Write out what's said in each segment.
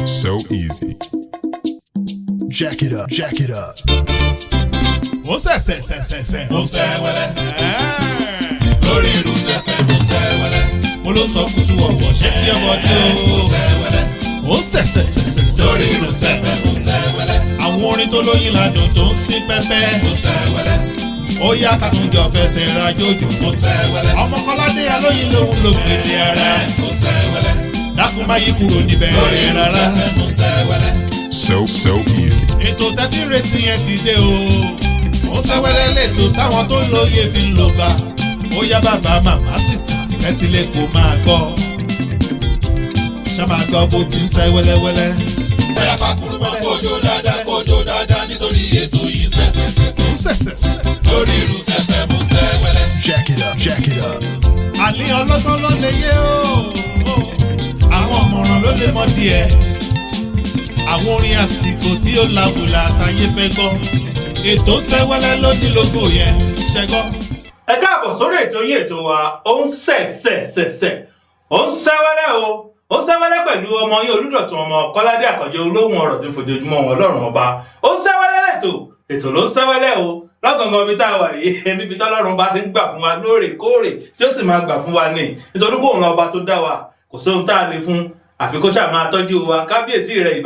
So easy. Jack it up, jack it up. Ó sẹ̀sẹ̀ ó sẹ́ wẹ́lẹ́. Lórí irú sẹ́fẹ̀ ó sẹ́ wẹ́lẹ́. Mo ló sọ kùtù ọ̀pọ̀ ṣé kí ọmọdé ó sẹ́ wẹ́lẹ́. Ó sẹ̀sẹ̀ lórí irú sẹ́fẹ̀ ó sẹ́ wẹ́lẹ́. Àwọn orin tó lóyin ládùn tó ń sí pẹ́pẹ́ ó sẹ́ wẹ́lẹ́. Ó yá kàtúnjọ fẹsẹ̀ ra jòjò ó sẹ́ wẹ́lẹ́. Ọmọ Kọ́ládé alóyin lòun ló pèlè ara ó sẹ́ wẹ́lẹ́. Dákun má yí kúrò níbẹ̀ lórí rárá ó sẹ́ wẹ́lẹ́. So easy. Ètò tẹ́tí retí yẹn ti dé o. Ó sẹ́wẹ́lẹ́ lẹ́tọ̀ táwọn tó lóye fi ń lò gbà. Ó yá bàbá màmá sísà tẹ́tí lè kó máa gbọ́. Ṣá máa gbọ́ bó ti ń sẹ́ wẹ́lẹ́wẹ́lẹ́. Bóyá fàkúrú mọ́ kójó dáadáa nítorí ètò yìí sẹ́sẹ̀sẹ̀. Lórí irú tẹ́fẹ́ mú sẹ́wẹ́lẹ́. Jack it up, jack it up. Àní ọlọ́gbọ́n ló lè yé o. Àwọn ọ̀mọ̀ràn ló lè mọ díẹ̀. Àwọn orin àsìkò tí ó làwùlà àtàyè fẹ́ gbọ́. Ètò sẹ́wẹ́lẹ́ ló ní lógo yẹn ṣẹ́gbọ́. Ẹ káàbọ̀ sórí ètò yín ètò wa ó ń sẹ̀ ó ń sẹ́wẹ́lẹ́ o ó sẹ́wẹ́lẹ́ pẹ̀lú ọmọ yín Olúdọ̀tun ọmọ Kọ́ládé Àkànjí olóhùn ọ̀rọ̀ tí ń fojoojúmọ́ wọn Ọlọ́run ọba ó ń sẹ́wẹ́lẹ́ ètò ló ń sẹ́wẹ́lẹ́ o lọ́gàngàn ibi tá a wà yìí níbi tọ́lọ́run bá ti ń gbà fún wa lóòrèkóòrè tí ó sì máa gbà fún wa ní nítorí pé òun ọba tó dá wa kò sóhun tá a lè fún àfikún ṣáà máa tọ́jú wa kábíyèsí rẹ̀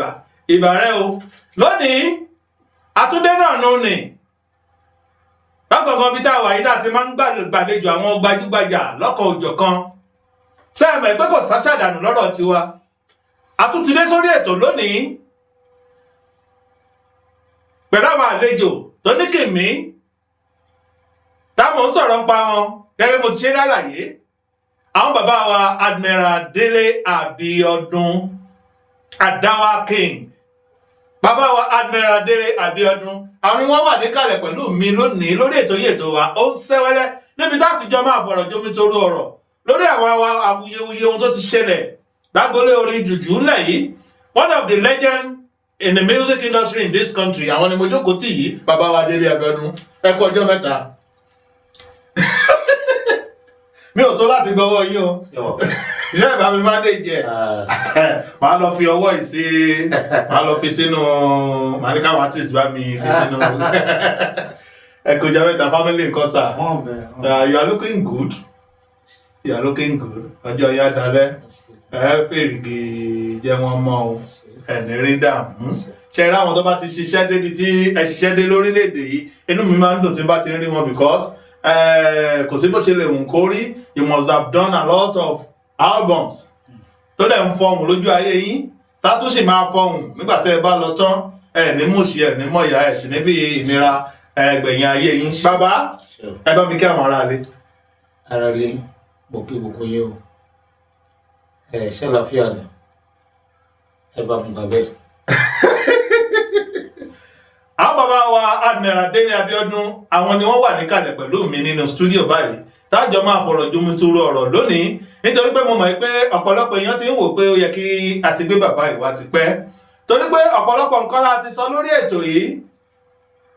ìbà rẹ̀ o lónìí àtúndé náà nù ní lọ́kọ̀ọ̀kan bí tá a wà yìí tá a ti máa ń gbàlejò àwọn gbajúgbajà lọ́kọ̀ òjọ̀kan sẹ́ẹ̀mọ̀ pé kò sáṣàdànù lọ́rọ̀ tiwa àtúntìdé sórí ètò lónìí pẹ̀lú àwọn àlejò tó ní kìmí táwọn ń sọ̀rọ̀ ń pa wọn gẹ́gẹ́ mo ti ṣe lálàyé àwọn bàbá wa Admiral Délé Abíọ́dún Adáwà King bàbá wa Admiral Délé Abíọ́dún àwọn ni wọ́n wà níkàlẹ̀ pẹ̀lú mi lónìí lórí ètò yìí ètò wa ó ń sẹ́wẹ́lẹ́ níbi táti jọ máa fọ̀rọ̀ jomitoro ọ̀rọ̀ lórí àwọn awuyewuye ohun tó ti ṣẹlẹ̀ lágbolé orin jùjú ńlẹ̀ yìí one of the legends in the music industry in this country àwọn ni mo jókòó tì yìí bàbá wa Délé Abíọ́dún ẹ kú ọjọ́ mẹ́ta mi ò tó láti gbọ́wọ́ yín o iṣẹ́ ìbá mi máa dé jẹ máa lọ fi ọwọ́ yìí sí máa lọ fi sínú máa ní káwọn artist bá mi fi sínú ẹkọjá mẹ́ta family nǹkan sà you are looking good ọjọ́ ìyá dalẹ́ fèrègè jẹ́ wọn mọ́ o ẹ̀ní rí dààmú ṣe rí àwọn tó bá ti ṣiṣẹ́ débi tí ẹ ṣiṣẹ́ dé lórílẹ̀‐èdè yìí inú mi máa ń dùn tí bá ti rí wọn because kò sí bó ṣe lè wùn kó rí you must have done a lot of albums tó dẹ̀ ń fọhùn lójú ayé yín tá tún sì máa fọhùn nígbà tẹ́ ẹ bá lọ tán ẹ ní mọ̀ọ́sí ẹ ní mọ̀ọ́yà ẹ sì ní fi ìnira gbẹ̀yìn ayé yín bàbá ẹ bá mi kí àwọn aráalé mo kí gbogbo yín o ṣé àlàáfíà ni ẹ bá mi bàbẹ́. àwọn bàbá wa Admiral Délé Abíọ́dún àwọn ni wọ́n wà níkàlẹ̀ pẹ̀lú mi nínú stúdíò báyìí tájọ máa fọ̀rọ̀ jomitoro ọ̀rọ̀ lónìí nítorí pé mo mọ̀ pé ọ̀pọ̀lọpọ̀ èèyàn ti ń wò pé ó yẹ kí a ti gbé bàbá ìwà ti pẹ́ torí pé ọ̀pọ̀lọpọ̀ nǹkan láti sọ lórí ètò yìí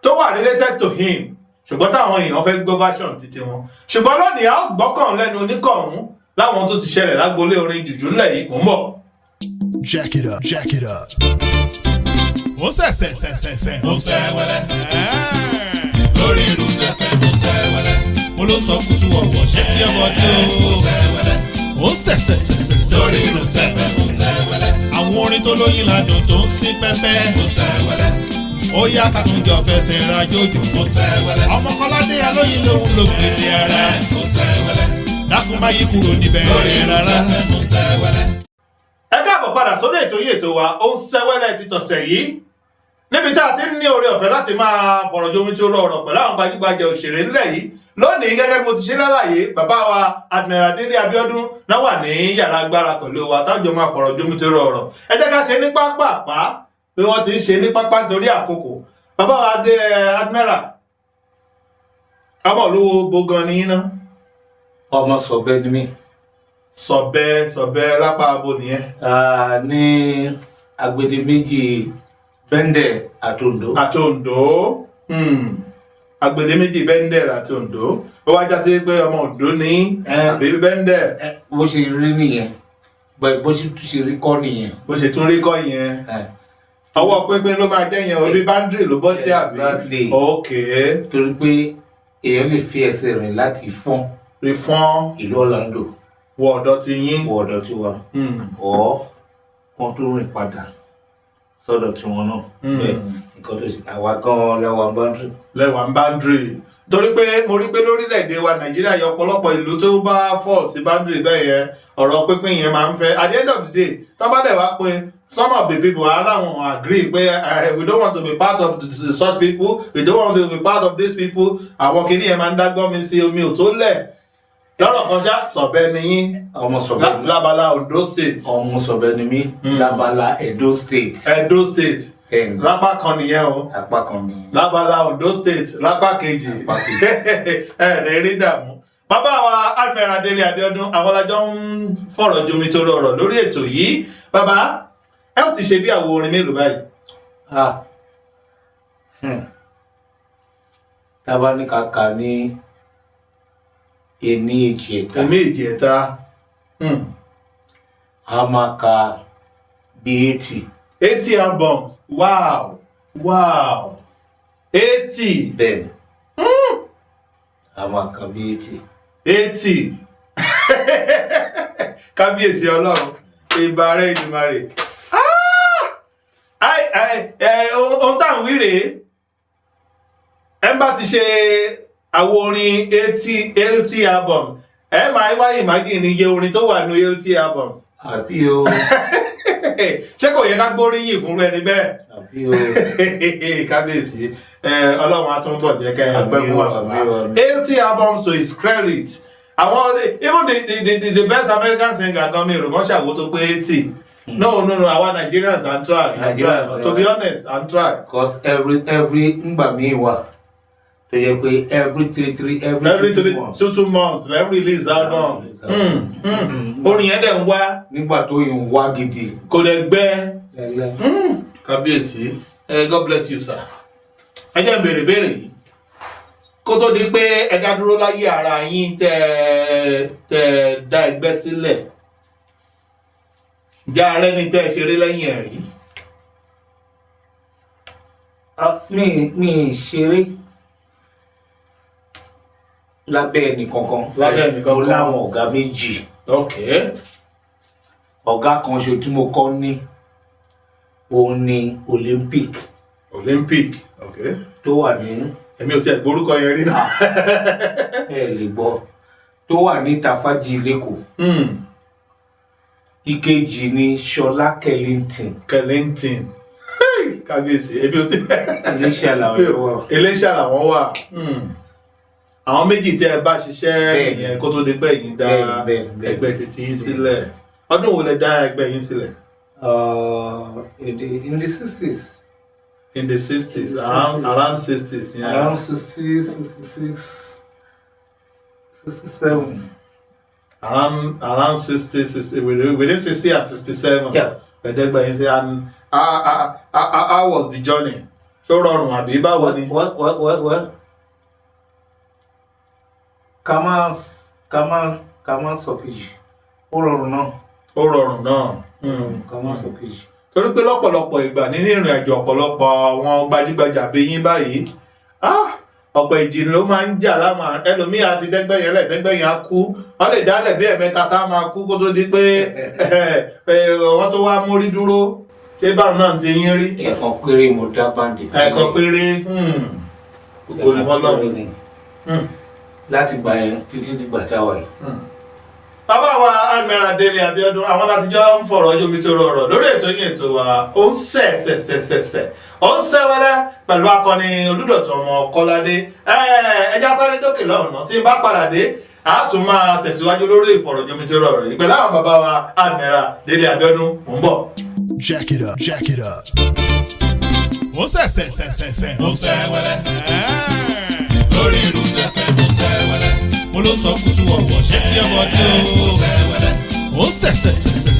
tó wà related to him ṣùgbọ́n táwọn èèyàn fẹ́ gbọ́ version títí wọn ṣùgbọ́n lónìí a ó gbọ́kàn lẹ́nu oníkọ̀ọ̀hún láwọn tó ti ṣẹlẹ̀ lágbolé orin jùjú ńlẹ̀ yìí mò ń bọ̀. Jack it up, jack it up. Ó sẹ̀sẹ̀ ó sẹ́wẹ́lẹ́. Lórí irú sẹ́fẹ̀ ó sẹ́wẹ́lẹ́. Mo ló sọ kùtù ọ̀pọ̀ ṣé kí ọmọdé ó sẹ́wẹ́lẹ́. Ó sẹ̀sẹ̀ lórí irú sẹ́fẹ̀ ó sẹ́wẹ́lẹ́. Àwọn orin tó lóyin ládùn tó ń sí pẹ́pẹ́ ó sẹ́wẹ́lẹ́. Ó yá kàtúnjọ fẹsẹ̀ ra jòjò ó sẹ́wẹ́lẹ́. Ọmọ Kọ́ládé alóyin lòun ló pèlè ara ó sẹ́wẹ́lẹ́. Dákun má yí kúrò níbẹ̀ lórí rárá ó sẹ́wẹ́lẹ́. Ẹ káàbọ̀ padà sórí ètò yìí ètò wa ó ń sẹ́wẹ́lẹ́ ti tọ̀sẹ̀ yìí níbi tá a ti ń ní oore ọ̀fẹ́ láti máa fọ̀rọ̀ jomitoro ọ̀rọ̀ pẹ̀lú àwọn gbajúgbajà òṣèré ńlẹ̀ yìí lónìí gẹ́gẹ́ mo ti ṣe lálàyé bàbá wa Admiral Délé Abíọ́dún náà wà ní yàrá agbára pẹ̀lú wa tájọ máa fọ̀rọ̀ jomitoro ọ̀rọ̀ ẹ jẹ́ ká ṣe ní pápá bí wọ́n ti ń ṣe ní pápá nítorí àkókò bàbá wa Admiral ọmọ olówó bogan ní iná. ọmọ Sọ̀bẹ́ ni mí. Sọ̀bẹ́ lápá abo nìyẹn. ní Agbedeméjì Bẹ́ndẹ̀ àtòǹdó. Agbedeméjì Bẹ́ndẹ̀ àtòǹdó ó wá já sí pé ọmọ Oǹdó ní àbí Bẹ́ndẹ̀. bó ṣe rí nìyẹn bó ṣe rí kọ́ nìyẹn. bó ṣe tún rí kọ́ yẹn ọwọ́ pínpín ló máa jẹ́ yẹn orí boundary ló bọ́ sí àbí. Exactly. ok. torí pé èèyàn lè fi ẹsẹ̀ rẹ̀ láti fọ́n rí fọ́n ìlú Orlando wọ ọ̀dọ̀ ti yín. wọ ọ̀dọ̀ tiwa ọ̀ kan tó rìn padà sọ́dọ̀ tiwọn náà bẹ́ẹ̀ nǹkan tó ṣe àwa gan-an lẹ́wọ̀n boundary. lẹ́wọ̀n boundary torí pé mo rí pé lórílẹ̀‐èdè wa Nàìjíríà yọ ọ̀pọ̀lọpọ̀ ìlú tó bá fall sí boundary bẹ́ẹ̀ yẹn ọ̀rọ̀ pínpín yẹn máa ń fẹ́ at the end of the day tó bá dẹ̀ wá pé some of the people aláwọn agree pé we don't want to be part of such people we don't want to be part of these people àwọn kìíní yẹn máa ń dágbọ́n mi sí omi ò tó lẹ̀ lọ́rọ̀ kan ṣá Sọ̀bẹ ni yín ọmọ Sọ̀bẹ lábala Ondo state. ọmọ Sọ̀bẹ ni mí lábala Edo state. Edo state lápá kan nìyẹn o apá kan ni lábala Ondo state lápá kejì ẹ ní rí dààmú. Bàbá wa Admiral Délé Abíọ́dún àwọn alájọ ń fọ̀rọ̀ jomi torí ọ̀rọ̀ lórí ètò yìí. Bàbá ẹ ó ti ṣe bí àwo orin mélòó báyìí. tábà ní kàkà ní ení èjì ẹ̀ta. Ẹ̀mí èjì ẹ̀ta. A máa ka bí 80. 80 albums. Wow. Wow. 80. Bẹ́ẹ̀ni. A máa ka bí 80. 80. Kábíyèsí Ọlọ́run. Ìbàrẹ̀ Ìdùmarè. Ohun tá à ń wí rèé. Ẹ bá ti ṣe àwo orin 80 albums. Ẹ máa wá imagine iye orin tó wà ní 80 albums. Àbí o. Ṣé kò yẹ ká gbóríyìn fún ẹni bẹ́ẹ̀? Àbí o. Kábíyèsí Ọlọ́run á tún bọ̀ jẹ́ kẹ́ ẹ pẹ́ fún wa bàbá. 80 albums to his credit. Àwọn even the best American singer gan mi rò mọ́ ṣàwó tó pé 80. No, àwa Nigerians and try. To be honest, and try. Because every ngbà míì wà tó yẹ pé every 2 months let release album. Orin yẹn dẹ̀ ń wá. Nígbà tó yìí ń wá gidi. Kò dẹ̀ gbẹ. Kábíyèsí God bless you sir. Ẹ jẹ́ n béèrè yìí kó tó di pé ẹ dá dúró láyé ara yín tẹ́ dá ẹgbẹ́ sílẹ̀ ǹjẹ́ ààrẹ ni tẹ́ ẹ ṣeré lẹ́yìn ẹ̀ rí? Mi ṣeré lábẹ́ ẹnìkankan. Mo láwọn ọ̀gá méjì. Okay. Ọ̀gá kan ṣo tí mo kọ́ ní òun ni Olympic. Okay. Tó wà ní. Èmi ò tiẹ̀ gbórúkọ yẹn rí náà. Ẹ lè gbọ́. Tó wà ní Tafaji lẹ́kọ̀ọ́. Ìkejì ni Ṣọlá Kellington. Kábíyèsí ebi ò ti. Iléṣà làwọn wà. Àwọn méjì tí ẹ bá ṣiṣẹ́ nìyẹn kó tó di pé yín dá ẹgbẹ́ títí yín sílẹ̀. Ọdún wo lẹ dá ẹgbẹ́ yín sílẹ̀? In the 60s. In the 60s, around 60s, yeah. Around 60, 66, 67. Around 60, within 60 and 67. Yeah. And how was the journey? So rọrùn àbí báwo ni? Well. Ká má sọ kejì. Ó rọrùn náà. Ká má sọ kejì. Torí pé lọ́pọ̀lọpọ̀ ìgbà nínú ìrìn àjò ọ̀pọ̀lọpọ̀ àwọn gbajúgbajà bí yín báyìí ọ̀pọ̀ ìjì ló máa ń jà láwọn ẹlòmíì àti dẹ́gbẹ̀yìn lẹ́tẹ́gbẹ̀yìn á kú wọ́n lè dálẹ̀ bí ẹ̀mẹ́ta tá máa kú kó tó di pé wọ́n tó wá mórí dúró ṣé báwọn náà ti yín rí. Ẹ̀kan péré mo dá báńdì. Ẹ̀kan péré olùfọlọ́run láti gbà yẹn títí dìgbà táwa yìí. Bàbá wa Admiral Délé Abíọ́dún àwọn láti jọ ń fọ̀rọ̀ ojú mi tó rọrọ̀ lórí ètò yín ètò wa ó ń sẹ̀ ó ń sẹ́wẹ́lẹ́ pẹ̀lú akọni Olúdọ̀tun ọmọ Kọ́ládé ẹja sáré dókè lọ́nà tí n bá padà dé a tún máa tẹ̀síwájú lórí ìfọ̀rọ̀jomitoro rọrọ̀ yìí pẹ̀lú àwọn bàbá wa Admiral Délé Abíọ́dún mò ń bọ̀. Jack it up. ó sẹ̀ ó sẹ́wẹ́lẹ́ lórí irúsẹ̀fẹ̀ ó sẹ́wẹ́lẹ́ mo ló sọ kùtù ọ̀wọ̀ ṣé kí ọmọdé ó sẹ́wẹ́lẹ́ ó sẹ̀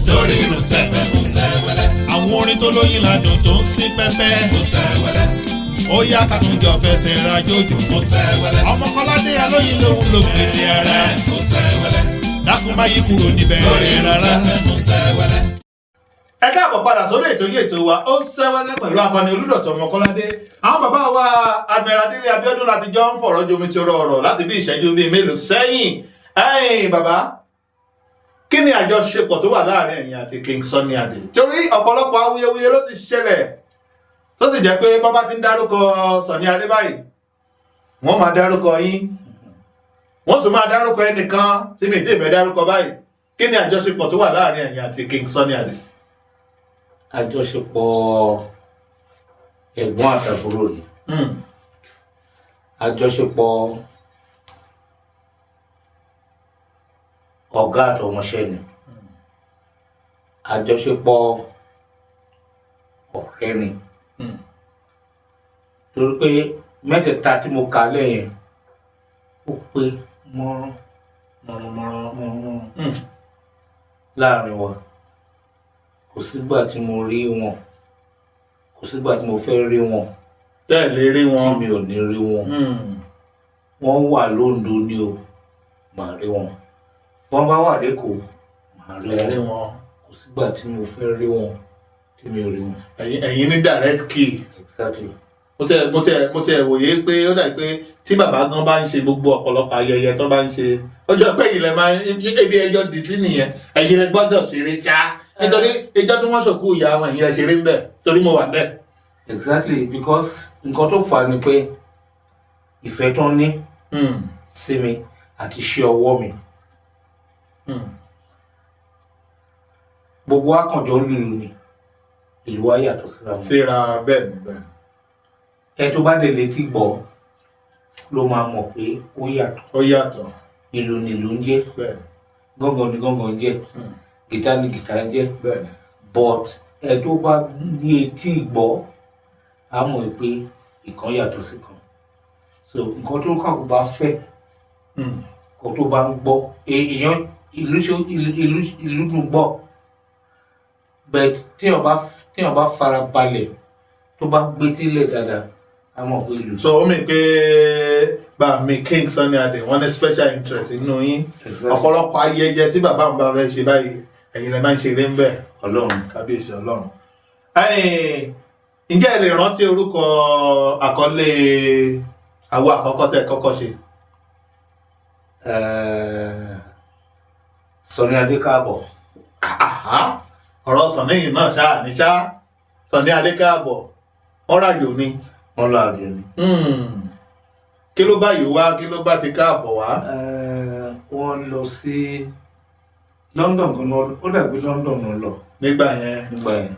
lórí irúsẹ̀fẹ̀ ó sẹ́wẹ́lẹ́ àwọn orin tó lóyin ládùn tó ń sí pẹ́pẹ́ ó sẹ́wẹ́lẹ́ ó yá kàtúnjọ fẹsẹ̀ rajòjò ó sẹ́wẹ́lẹ́ ọmọ Kọ́ládé alóyin lòun ló pèlè ara ó sẹ́wẹ́lẹ́ dákun má yí kúrò níbẹ̀ rárá ó sẹ́wẹ́lẹ́. ẹ káàbọ̀ padà sórí ètò yìí ètò wa ó sẹ́wẹ́lẹ́ pẹ̀lú akọni Olúdọ̀tun Ọmọkọ́ládé. Àwọn bàbá wa Admiral Délé Abíọ́dún láti jọ ń fọ̀rọ̀ jomi ti ọ̀rọ̀ láti bí ìṣẹ́jú bíi mélòó sẹ́yìn. Bàbá, kí ni àjọṣepọ̀ tó wà láàrin ẹ̀yin àti King Sunny Adé? Torí ọ̀pọ̀lọpọ̀ awuyewuye ló ti ṣẹlẹ̀ tó sì jẹ́ pé bàbá ti ń dárúkọ Sunny Adé báyìí wọ́n máa dárúkọ yín, wọ́n tún máa dárúkọ ẹnìkan tí mi ì tí ì fẹ́ dárúkọ báyìí. Kí ni àjọṣepọ̀ tó wà láàrin ẹ̀yin àti King Sunny Adé? Àjọṣepọ̀ ẹ̀gbọ́n àtàbúrò ni. Àjọṣepọ̀ ọ̀gá àtọmọṣẹ́ ni. Àjọṣepọ̀ ọ̀rẹ́ ni. Torí pé mẹ́tẹ̀ẹ̀ta tí mo kà lẹ́yìn ó pé mọ́rán láàrin wa. Kò sígbà tí mo rí wọn, kò sígbà tí mo fẹ́ rí wọn tẹ́lẹ̀ rí wọn tí mi ò ní rí wọn. Wọ́n wà lóńdó ni o, màá rí wọn. Wọ́n bá wà lẹ́kọ̀ọ́, màá rí wọn. Kò sígbà tí mo fẹ́ rí wọn tí mi ò rí wọn. ẹ̀yin ní direct key. Exactly. mo tẹ wòye pé ó dà pé tí bàbá gan bá ń ṣe gbogbo ọ̀pọ̀lọpọ̀ ayẹyẹ tó bá ń ṣe ọjọ́ pé ilẹ̀ máa ebi ẹjọ́ dì sí nìyẹn, ẹ̀yin lẹ gbọ́dọ̀ ṣeré ṣá nítorí ìjọ tí wọ́n ṣòkú ìyá wọn ẹ̀yin lẹ ṣeré ń bẹ̀ torí mo wà bẹ́ẹ̀. Exactly, because nǹkan tó fà á ni pé ìfẹ́ tó ní sí mi àti iṣẹ́ ọwọ́ mi. Gbogbo akànjọ lílu ni ìlú wa yàtọ̀ síra bẹ́ẹ̀ ni bẹ́ẹ̀. Ẹ tó bá dé létí gbọ́ ló máa mọ̀ pé ó yàtọ̀. Ó yàtọ̀. Ìlù ni ìlù ń jẹ́, gángan ni gángan ń jẹ́, gìtá ni gìtá ń jẹ́. But ẹ tó bá ní etí gbọ́ á mọ̀ pé ìkan yàtọ̀ sí kan. So nǹkan tó kàkó bá fẹ́, nǹkan tó bá ń gbọ́ èèyàn ìlú dùn gbọ́. But téèyàn bá fara balẹ̀ tó bá gbé tílẹ̀ dáadáa á mọ̀ pé ìlú. So ó mì pé bá mi King Sunny Adé wọ́n ní special interest nínú yín. Ọ̀pọ̀lọpọ̀ ayẹyẹ tí bàbá mi bá fẹ́ ṣe báyìí ẹ̀yin lè máa ń ṣeré ń bẹ̀. Ọlọ́run. Kábíyèsí Ọlọ́run. Ǹjẹ́ ẹ lè rántí orúkọ àkọlé àwo àkọ́kọ́ tẹ́ kọ́kọ́ ṣe? Sunny Adé káàbọ̀. Ọ̀rọ̀ Sunny yìí náà ṣáà ní ṣá. Sunny Adé káàbọ̀ ọ̀rọ̀ àjò ni. Wọ́n lọ àjò ni. Kí ló bá yìí wá, kí ló bá ti káàbọ̀ wá? Wọ́n lọ sí London kan náà, ó dàbí London náà lọ. Nígbà yẹn.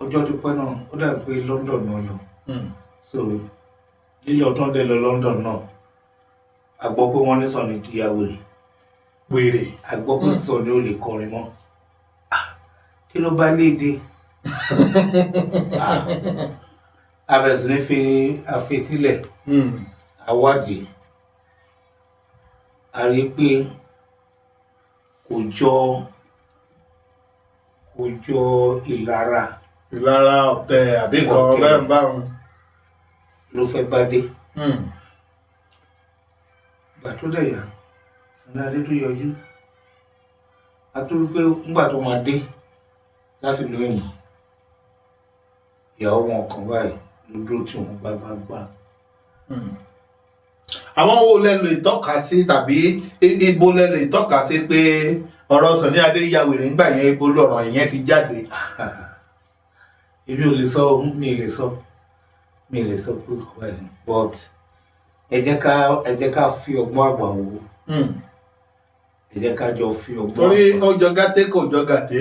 Ọjọ́ tó pẹ́ náà ó dàbí pé London náà lọ. So lílọ tán dé lọ London náà a gbọ́ pé wọ́n ní Sunny di wèrè. Wèrè. A gbọ́ pé Sunny ò lè kọrin mọ́. Kí ló bá léde? A bẹ̀rẹ̀ sí ní fi àfetílẹ̀ àwádìí. A rí i pé kò jọ ìlara ọ̀tẹ̀ àbí nǹkan bẹ́ẹ̀ báwọn ló fẹ́ bá dé. Ìgbà tó dẹ̀ yá Sunny Adé tó yọjú a tó rí pé nígbà tó máa dé láti ìlú èyí ìyàwó wọn kan báyìí ló dúró tí wọn gbágbágbá. Àwọn wo lẹ lè tọ́ka sí tàbí ibo lẹ lè tọ́ka sí pé ọ̀rọ̀ Sunny Adé ya wèrè ńgbà yẹn ibo lọ̀rọ̀ yẹn ti jáde? Èmi ò lè sọ, mi lè sọ pé kò báyìí, but ẹ jẹ́ ká fi ọgbọ́n àgbà wò ó. Ẹ jẹ́ ká jọ fi ọgbọ́n. Torí ó jọ gàté kò jọ gàté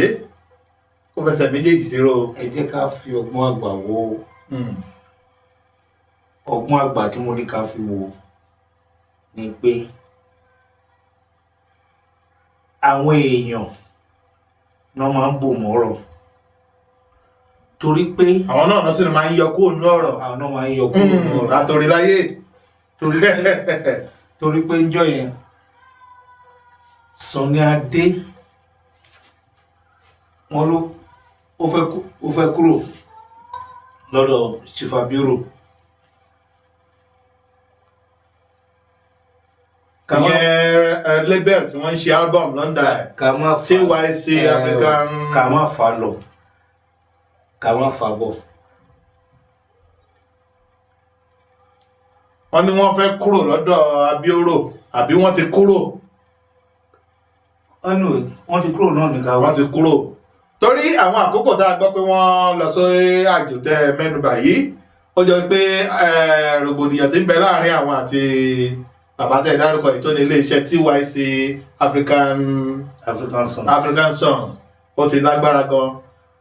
ó fẹsẹ̀ méjèèjì ti ró. Ẹ jẹ́ ká fi ọgbọ́n àgbà wò ó. Ọgbọ́n àgbà tí mo ní ká fi wò ni pé àwọn èèyàn náà máa ń bò mọ́rọ̀. Torí pé àwọn náà lọ sí ni máa ń yọ kúrò nínú ọ̀rọ̀. Àwọn náà máa ń yọ kúrò nínú ọ̀rọ̀. Àtòrí láyé. Torí pé ńjọ́ yẹn Sunny Adé wọ́n ló ó fẹ́ kúrò lọ́dọ̀ Chief Abioro. Ìyẹn label tí wọ́n ń ṣe album London ẹ̀ TYC African. ká má fà lọ ká má fà bọ̀. Wọ́n ní wọ́n fẹ́ kúrò lọ́dọ̀ Abioro àbí wọ́n ti kúrò. Anyway, wọ́n ti kúrò náà nìkan. Wọ́n ti kúrò torí àwọn àkókò tá a gbọ́ pé wọ́n lọ sí àjò tẹ mẹ́nubà yìí ó jọ pé rògbòdìyàn tí ń bẹ láàrin àwọn àti bàbá tẹ dárúkọ yìí tó ní iléeṣẹ́ TYC African Sons ó ti lágbára gan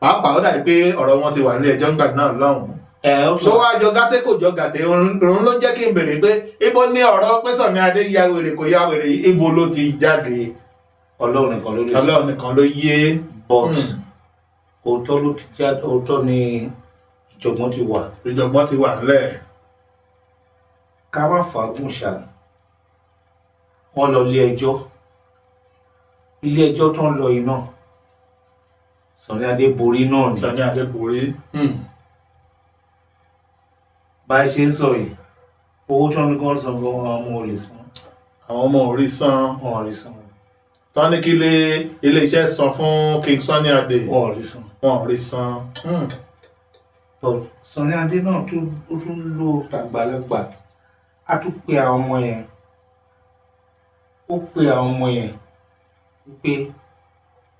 pàápàá ó dàbí pé ọ̀rọ̀ wọn ti wà nílé ẹjọ́ ńgbà náà lọ́hùn-ún. tó wá jọ gàté kò jọ gàté òun ló jẹ́ kí n béèrè pé ibo ní ọ̀rọ̀ pé Sunny Adé ya wèrè kò ya wèrè ibo ló ti jáde. Ọlọ́run nìkan ló yé. But òótọ́ ló ti jáde, òótọ́ ni ìjọ̀gbọ́n ti wà. Ìjọ̀gbọ́n ti wà nílẹ̀. Ká má fàágùn ṣá wọ́n lọ ilé ẹjọ́ tó ń lọ yìí náà Sunny Adé borí náà ni. Sunny Adé borí. Bá a ṣe ń sọ yìí owó tó ń kọ́ san gan àwọn ọmọ ò lè san. Àwọn ọmọ ò rí san. Wọn ò rí san. Tọ́ ní kí ilé-iṣẹ́ san fún King Sunny Adé. Wọn ò rí san. Wọn ò rí san. But Sunny Adé náà tún lo tàgbàlagbà a tún pe àwọn ọmọ yẹn ó pe àwọn ọmọ yẹn pé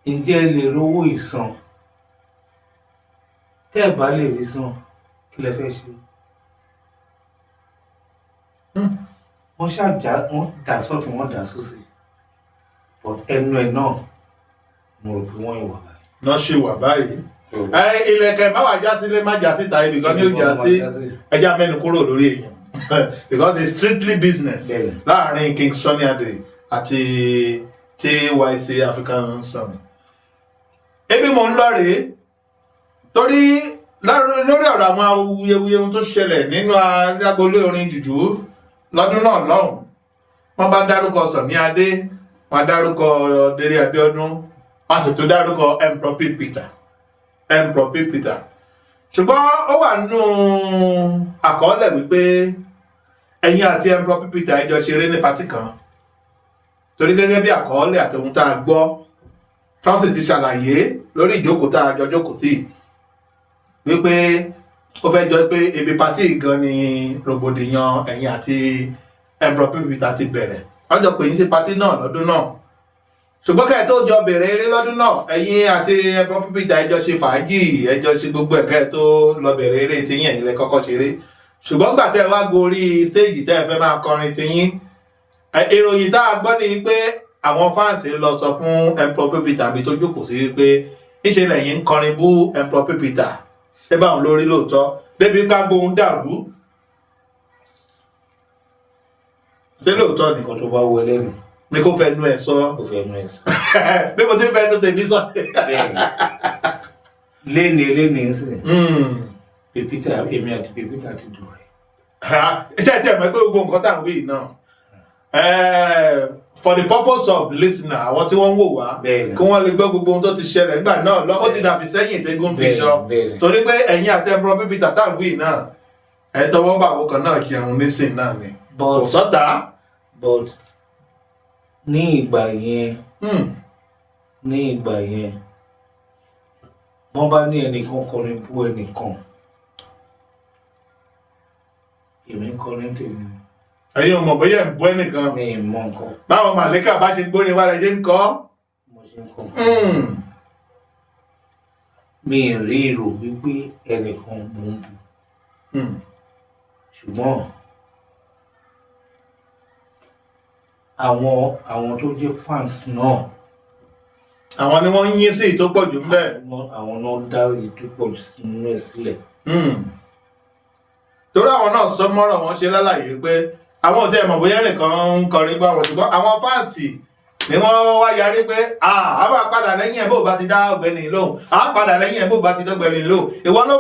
ǹjẹ́ ẹ lè rówó ìsan tẹ́ ẹ bá lè rí san kí lẹ fẹ́ ṣe. Wọ́n ṣàjà wọ́n dà sọ́tún wọ́n dà sósì ẹnu ẹ̀ náà mo rò pé wọ́n ìwà báyìí. Náà ṣe wà báyìí. Ilẹ̀kẹ̀ má wà já sílé má já síta ibì kan ní ó já sí ẹja mẹ́nu kúrò lórí èèyàn because it's strictly business láàrin King Sunny Adé àti TYC African Sons. Ebi mo ń lọ rèé torí lórí ọ̀rọ̀ àwọn awuyewuye ohun tó ṣẹlẹ̀ nínú agbolé orin jùjú lọ́dún náà lọ́hùn wọ́n bá dárúkọ Sunny Adé wọ́n dárúkọ Délé Abíọ́dún wọ́n sì tún dárúkọ Mprope Peter ṣùgbọ́n ó wà nínú àkọọ́lẹ̀ wípé ẹ̀yin àti Mprope Peter ẹ jọ ṣeré ní pátì kan torí gẹ́gẹ́ bí àkọọ́lẹ̀ àti ohun tá a gbọ́ tí wọ́n sì ti ṣàlàyé lórí ìjókòó tá a jọ jókòó sí wípé ó fẹ́ jọ pé ibi pátì gan ni rògbòdìyàn ẹ̀yin àti Mprope Peter ti bẹ̀rẹ̀ wọ́n jọ pè yín sí pátì náà lọ́dún náà ṣùgbọ́n kẹ́ẹ̀ tó jọ bẹ̀rẹ̀ eré lọ́dún náà ẹ̀yin àti Mprope Peter ẹjọ́ ṣe fàájì ẹjọ́ ṣe gbogbo ẹ̀kẹ́ tó lọ bẹ̀rẹ̀ eré tiyín ẹ̀yin lẹ kọ́kọ́ ṣeré ṣùgbọ́n gbà tẹ́ wá gorí stéèjì tẹ́ fẹ́ máa kọrin tiyín ìròyìn tá a gbọ́ ni pé àwọn fáǹsì lọ sọ fún Mprope Peter àbí tó jókòó sí pé níṣẹ́ lẹ́yìn ń kọrin bú Mprope Peter ṣé báwọn lórí lóòótọ́ débi gbàgbó ń dàrú ṣé lóòótọ́ ni. Nǹkan tó bá wọlé nù. Ni kò fẹnu ẹ sọ. Kò fẹnu ẹ sọ. Bí mo ti fẹnu tèmi sọ. Léni sí. Pèpítà èmi àti Pèpítà ti dùn rẹ̀. Iṣẹ́ tí ẹ̀ mọ̀ pé gbogbo nǹkan tá à ń wí náà. For the purpose of listener àwọn tí wọ́n ń wò wá kí wọ́n lè gbọ́ gbogbo ohun tó ti ṣẹlẹ̀ nígbà náà lọ ó ti dàbí sẹ́yìn tẹ́gùn fi ṣọ. Torí pé ẹ̀yin àti Mprope Peter tá à ń wí náà ẹ̀ tọwọ́ bàwọ̀ kan náà jẹun nísìn náà ni. Kò sọ́ta. But ní ìgbà yẹn wọ́n bá ní ẹnìkan kọrin bú ẹnìkan èmi ń kọrin tèmi. Ẹ̀yin ò mọ̀ bóyá ń bú ẹnìkan. Mi ì mọ̀ nǹkan. Báwọn màlẹ́kà bá ṣe gbóni wá lẹ ṣe ń kọ́. Mo ṣe ń kọ́. Mi ì rí èrò wípé ẹnìkan mò ń bú. Ṣùgbọ́n àwọn tó jẹ́ fans náà. Àwọn ni wọ́n ń yín sí ìtó pọ̀ jù ńbẹ̀. Àwọn náà dá ìtó pọ̀ jù nínú ẹ̀ sílẹ̀. Torí àwọn náà sọ mọ́rọ̀ wọn ṣe lálàyé pé àwọn ò tẹ́ mọ̀ bóyá nìkan ń kọrin gbọ́ àwọn ṣùgbọ́n àwọn fáǹsì ni wọ́n wá yarí pé a bá padà lẹ́yìn ẹ̀ bó bá ti dá ọ̀gbẹ́ni lóhùn a padà lẹ́yìn ẹ̀ bó bá ti dá ọ̀gbẹ́ni lóhùn ìwọ ló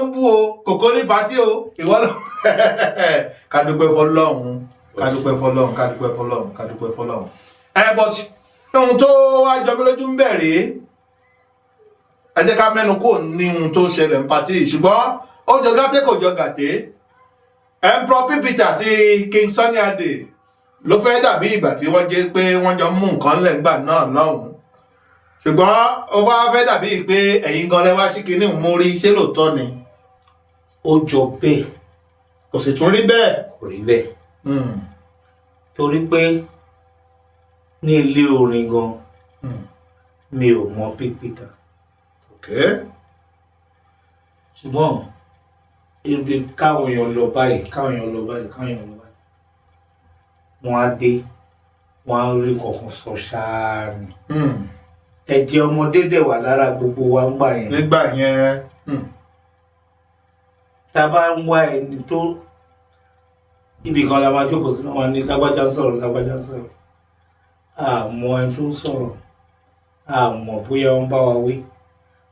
ń bú o kòkó ní pàtí o ìwọ ló ká dúpẹ́ fọlọ́run. But ohun tó wá jọ mí lójú ń bẹ̀rẹ̀ ẹ jẹ́ ká mẹ́nu kò ní ohun tó ṣẹlẹ̀ ń pàtí ṣùgbọ́n ó jọ gàté kò jọ gàté Mprope Peter àti King Sunny Adé ló fẹ́ dàbí ìgbà tí wọ́n jẹ́ pé wọ́n jọ mú nǹkan lẹ́gbà náà lọ́hùn-ún ṣùgbọ́n ó wá fẹ́ dàbí pé ẹ̀yin gan lẹ́wà sí kinní mú rí ṣé lóòótọ́ ni. ó jọ bẹ́ẹ̀. kò sì tún rí bẹ́ẹ̀. kò rí bẹ́ẹ̀. torí pé ní ilé orin gan mi ò mọ Big Peter. ṣùgbọ́n ibi káwọn èèyàn lọ báyìí wọ́n á dé wọ́n á rí kankan sọ ṣáá ni. ẹ̀jẹ̀ ọmọdé dẹ̀ wà lára gbogbo wa ń gbà yẹn. nígbà yẹn. tá a bá ń wá ẹni tó ibì kan la máa jókòó sínú wa ní lágbájá ń sọ̀rọ̀ àmọ́ ẹni tó ń sọ̀rọ̀ àmọ́ bóyá wọ́n bá wa wí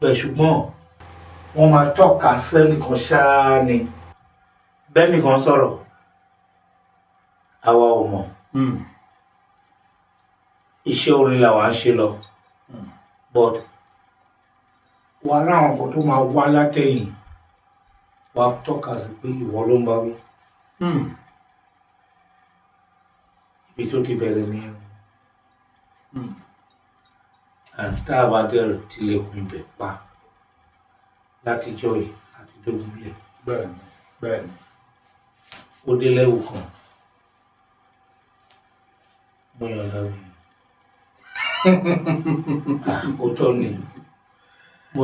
bẹ́ẹ̀ ṣùgbọ́n wọ́n máa tọ́ka sẹ́nìkan ṣáá ni bẹ́nìkan sọ̀rọ̀ àwa ò mọ̀ iṣẹ́ orin làwa ń ṣe lọ but wà láwọn kan tó máa wá látẹ̀yìn wà tọ́ka sí pé ìwọ ló ń bá wí ibi tó ti bẹ̀rẹ̀ nìyẹn àǹtá àbádẹ́rẹ̀ tilẹ̀kùn ibẹ̀ pa látijọ́ yìí àti dógúnlẹ̀. bẹ́ẹ̀ni. ó dé lẹ́wù kan mo yàn lọ rí ó tọ́ ni mo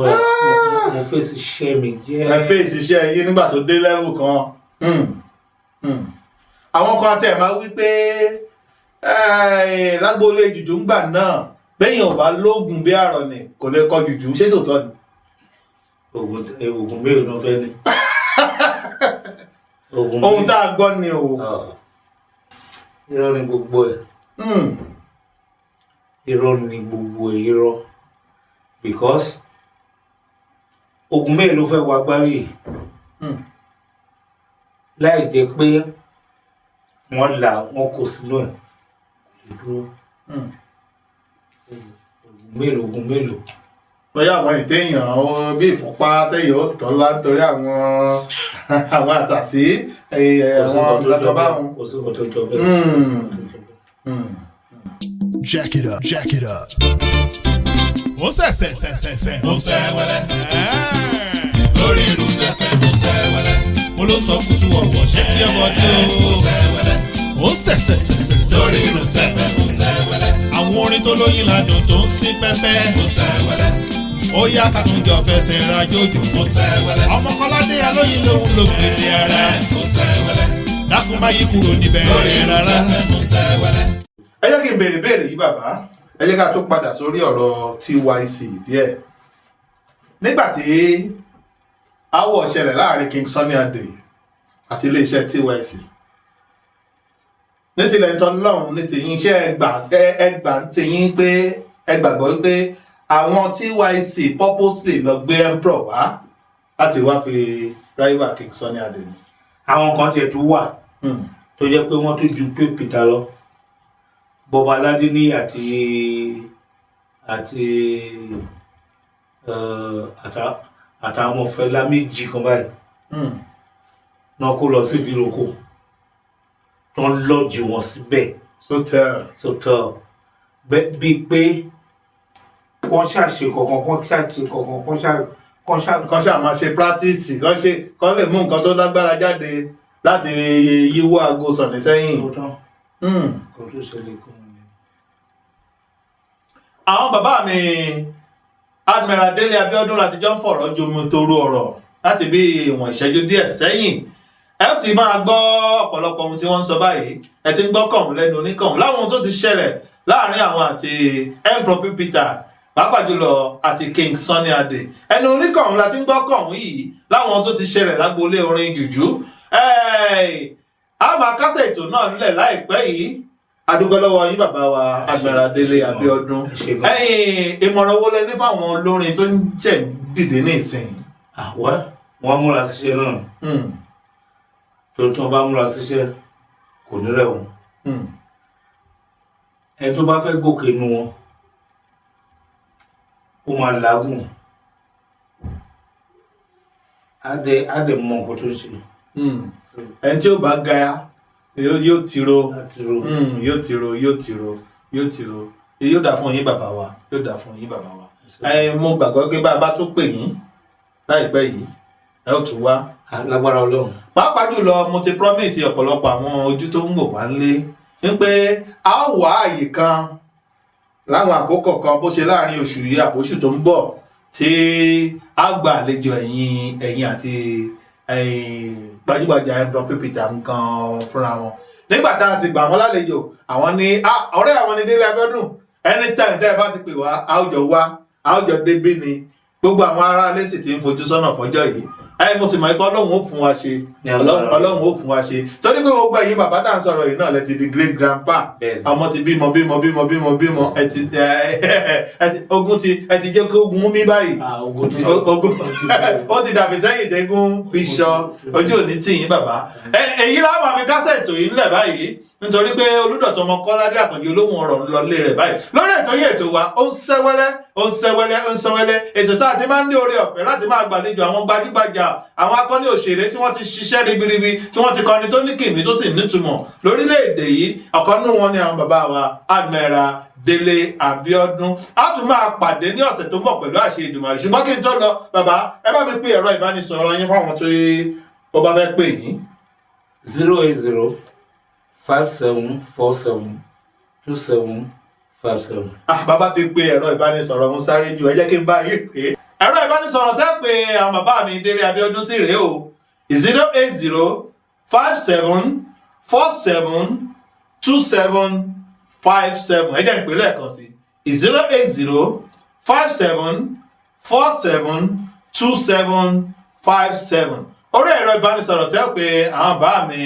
fèsì iṣẹ́ mi jẹ́. ẹ fèsì iṣẹ́ yín nígbà tó dé lẹ́wù kan. àwọn kan tẹ̀ máa wí pé lágbóolé jùjú ńgbà náà bẹ́yìn ọba lóògùn bí àrọ̀ ni kò lè kọ jùjú ṣé tòótọ́ ni. oògùn mélòó ló fẹ́ ni. ohun tá a gbọ́ ni o. irọ́ ni gbogbo ẹ̀. irọ́ ni gbogbo ẹ̀ irọ́ because oògùn mélòó ló fẹ́ wá agbárí láì jẹ́ pé wọ́n là wọ́n kò sínú ẹ̀ ìdúró. oògùn mélòó. bóyá àwọn ìtẹ̀yàn bí ìfúnpá tẹ̀yìn ó tọ́lá nítorí àwọn àṣàṣì àwọn ọ̀dọ́ báwọn. kò sí ọ̀tọ̀ jọ bẹ́ẹ̀. Jack it up, jack it up. ó sẹ̀sẹ̀ ó sẹ́ wẹ́lẹ́ lórí irú sẹ́fẹ̀ ó sẹ́ wẹ́lẹ́ mo ló sọ kùtù ọ̀wọ̀ ṣé kí ọmọdé ó sẹ́ wẹ́lẹ́ ó sẹ̀sẹ̀ lórí irú sẹ́fẹ̀ ó sẹ́ wẹ́lẹ́ àwọn orin tó lóyin ládùn tó ń sí pẹ́pẹ́ ó sẹ́ wẹ́lẹ́ ó yá kàtúnjọ fẹsẹ̀ rajòjò ó sẹ́ wẹ́lẹ́ ọmọkọ́ládé alóyin lòun ló gbèdé ara ó sẹ́ wẹ́lẹ́ dákun má yí kúrò níbẹ̀ lórí rárá ó sẹ́ wẹ́lẹ́. ẹ jẹ́ kí n béèrè yìí bàbá ẹ jẹ́ ká tún padà sórí ọ̀rọ̀ TYC díẹ̀ nígbàtí aáwọ̀ ṣẹlẹ̀ láàrin King Sunny Adé àti iléeṣẹ́ TYC ní tilẹ̀ ń tọ́ lọ́hùn ní tìyín iṣẹ́ ẹgbà ń tìyín pé ẹgbàgbọ́ pé àwọn TYC purposely lọ gbé emperor wá láti wá fi ráyíwá King Sunny Adé ni. àwọn kan tiẹ̀ tún wà tó jẹ́ pé wọ́n tún ju Big Peter lọ. Bob Aládéní àtàwọn Fẹlá méjì kan báyìí náà kó lọ sí ìdíròkò tó ń lọ́ọ̀jì wọn síbẹ̀ sọ́tẹ̀ bíi pé kọ́n ṣàṣe kọ̀ọ̀kan kọ́n ṣà máa ṣe practice kọ́n lè mú nǹkan tó lágbára jáde láti yíwọ́ aago sọ̀nì sẹ́yìn. kò tó ṣẹlẹ̀ kan. àwọn bàbá mi Admiral Délé Abíọ́dún láti jọ ń fọ̀rọ̀ jomi toro ọ̀rọ̀ láti bí ìwọ̀n ìṣẹ́jú díẹ̀ sẹ́yìn ẹ ti máa gbọ́ ọ̀pọ̀lọpọ̀ ohun tí wọ́n ń sọ báyìí ẹ ti ń gbọ́ kọ̀ọ̀hún lẹ́nu oníkọ̀ọ̀hún láwọn ohun tó ti ṣẹlẹ̀ láàrin àwọn àti Emperor Big Peter pàápàá jùlọ àti King Sunny Adé ẹnu oníkọ̀ọ̀hún láti ń gbọ́ kọ̀ọ̀hún yìí láwọn ohun tó ti ṣẹlẹ̀ lágboolé orin jùjú a máa kásẹ̀ ètò náà nílẹ̀ láìpẹ́ yìí adúgbò lọ́wọ́ yín bàbá wa Admiral Délé Abíọ́dún ìmọ̀ràn wo lẹ ní fáwọn olórin tó ń jẹ́ dìde ní ìsìn. wọ́n múra ṣiṣẹ́ náà tó tán bá múra ṣiṣẹ́ kò ní rẹ̀ wọ́n ẹni tó bá fẹ́ gòkè nu wọn ó máa làágùn á dẹ̀ mọ nǹkan tó ṣe. ẹni tí ó bá gaya yóò tiro àtìrò. yóò tiro yóò dà fún yín bàbá wa mo gbàgbọ́ pé bá a bá tún pè yín láìpẹ́ yìí ẹ ó tún wá. lágbára Ọlọ́run. pàápàá jùlọ mo ti promise ọ̀pọ̀lọpọ̀ àwọn ojú tó ń wò wá nílé wípé a ó wá àyè kan láwọn àkókò kan bó ṣe láàrin oṣù yìí àbóṣù tó ń bọ̀ tí a gba àlejò ẹ̀yin àti gbajúgbajà ẹnìkan pípìtà nǹkan fúnra wọn. nígbà tá a sì gbà wọn lálejò àwọn ní ọ̀rẹ́ àwọn ní Délé Abíọ́dún anytime tẹ́ ẹ bá ti pè wá a ó jọ débí ni gbogbo àwọn aráalé sì ti ń fojú sọ́nà fọ́jọ́ yìí mo sì mọ̀ pé Ọlọ́run ó fún wa ṣe Ọlọ́run ó fún wa ṣe torí pé gbogbo ẹ̀yin bàbá tá à ń sọ̀rọ̀ yìí náà lẹ ti di great grandpa ọmọ ti bímọ ogun ẹ ti jẹ́ kí ogun mú mi báyìí ogun ó ti dàbí sẹ́yìn tẹ́gùn fi ṣọ ojú òní tì yín bàbá èyí láwọn máa fi kásẹ̀ ètò yìí ńlẹ̀ báyìí nítorí pé Olúdọ̀tun ọmọ Kọ́ládé Àkànjí olóhùn ọ̀rọ̀ ń lọ lé rẹ̀ báyìí lórí ètò yìí ètò wa ó ń sẹ́wẹ́lẹ́ ètò tá a ti máa ń ní oore ọ̀fẹ́ láti máa gbàlejò àwọn gbajúgbajà àwọn akọni òṣèré tí wọ́n ti ṣiṣẹ́ ribiribi tí wọ́n ti kọrin tó ní kìmí tó sì nítumọ̀ lórílẹ̀‐èdè yìí ọ̀kan nínú wọn ni àwọn bàbá wa Admiral Délé Abíọ́dún a tún máa pàdé ní ọ̀sẹ̀ tó ń bọ̀ pẹ̀lú àṣẹ Èdùmàrè ṣùgbọ́n kí n tó lọ bàbá ẹ bá mi pè ẹ̀rọ ìbánisọ̀rọ̀ yín fáwọn tó ó bá fẹ́ pè yín. 08057472757. Bàbá ti pe ẹ̀rọ ìbánisọ̀rọ̀ mo sáré jù ẹ jẹ́ kí n bá yín pè é. Ẹ̀rọ ìbánisọ̀rọ̀ tẹ́ pé àwọn bàbá mi Délé Abíọ́dún sí rèé o 08057472757 ẹ jẹ́ n pè lẹ́ẹ̀kan sí 08057472757 orí ẹ̀rọ ìbánisọ̀rọ̀ tẹ́ pé àwọn bàbá mi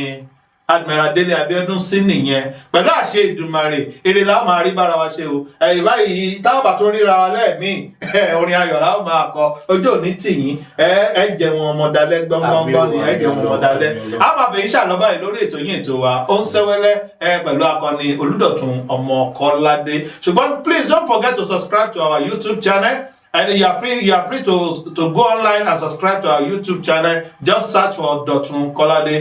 Admiral Délé Abíọ́dún sí nìyẹn pẹ̀lú àṣẹ Èdùmàrè èrè la ó máa rí bára wa ṣe o ẹ̀yìn báyìí táwọn bá tún ríra wa lẹ́ẹ̀mí orin ayọ̀ la ó máa kọ ojú òní tìyín ẹ jẹ wọn ọmọdalẹ gbọngbọngbọn ni ẹ jẹ wọn ọmọdalẹ a máa fèyí ṣàlọ́bà yìí lórí ètò yìí ètò wa ó ń sẹ́wẹ́lẹ́ pẹ̀lú akọni Olúdọ̀tun ọmọ Kọ́ládé ṣùgbọ́n please don't forget to subscribe to our YouTube channel. And you are free to go online and subscribe to our YouTube channel. Just search for Dọ̀tun Kọ́ládé.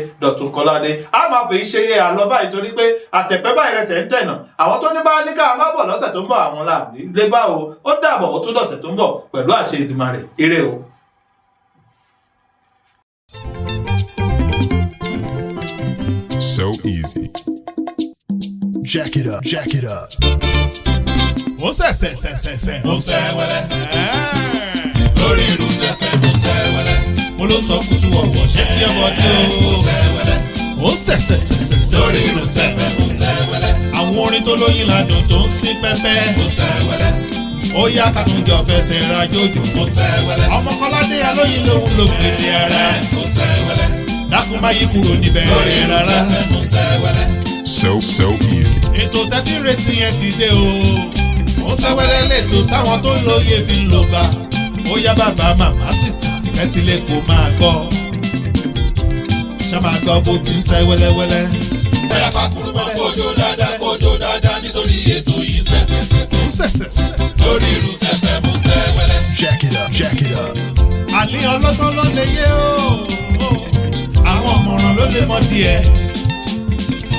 A máa pè é ṣe é àlọ́ báyìí torí pé àtẹ̀pẹ́ báyìí rẹsẹ̀ ń tẹ̀nà. Àwọn tó ní bá ní ká má bọ̀ lọ́sẹ̀ tó ń bọ̀ àwọn làbí lé bá o. Ó dàbọ̀ ó tún lọ́sẹ̀ tó ń bọ̀ pẹ̀lú àṣẹ Èdùmàrè. Ire o. So easy. Jack it up. Ó sẹ̀sẹ̀ ó sẹ́wẹ́lẹ́ lórí irú sẹ́fẹ̀ ó sẹ́wẹ́lẹ́ mo ló sọ kùtù ọ̀wọ̀ ṣé kí ọmọdé ó sẹ́wẹ́lẹ́ ó sẹ̀sẹ̀ lórí irú sẹ́fẹ̀ ó sẹ́wẹ́lẹ́ àwọn orin tó lóyin ládùn tó ń sí fẹ́fẹ́ ó sẹ́wẹ́lẹ́ ó yá kàtúnjọ fẹsẹ̀ rajòjò ó sẹ́wẹ́lẹ́ ọmọ Kọ́ládé alóyin lòun ló pèlè ara ó sẹ́wẹ́lẹ́ dákun má yí kúrò níbẹ̀ lórí irú sẹ́fẹ̀ ó sẹ́wẹ́lẹ́ So easy. ètò tẹ́tí retí yẹn ti dé o. Ó sẹ́wẹ́lẹ́ lẹ́tọ̀ táwọn tó lóye fi ń lò gbà ó yá bàbá màmá sísà kẹ́tì lè kó máa gbọ́ ṣá máa gbọ́ bó ti ń sẹ́ wẹ́lẹ́wẹ́lẹ́. Bóyá fàkúrú máa kójó dáadáa nítorí ètò yìí sẹ́sẹ̀ lórí irú tẹ́fẹ́ mú sẹ́wẹ́lẹ́. Jack it up. Àní ọlọ́gbọ́n ló lè yé o àwọn ọ̀mọ̀ràn ló lè mọ díẹ̀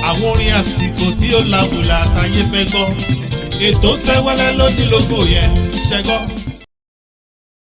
àwọn orin àsìkò tí ó labùlà àtàyè fẹ́ gbọ́ ètò sẹ́wẹ́lẹ́ ló ní lógo yẹn ṣẹ́gbọ́.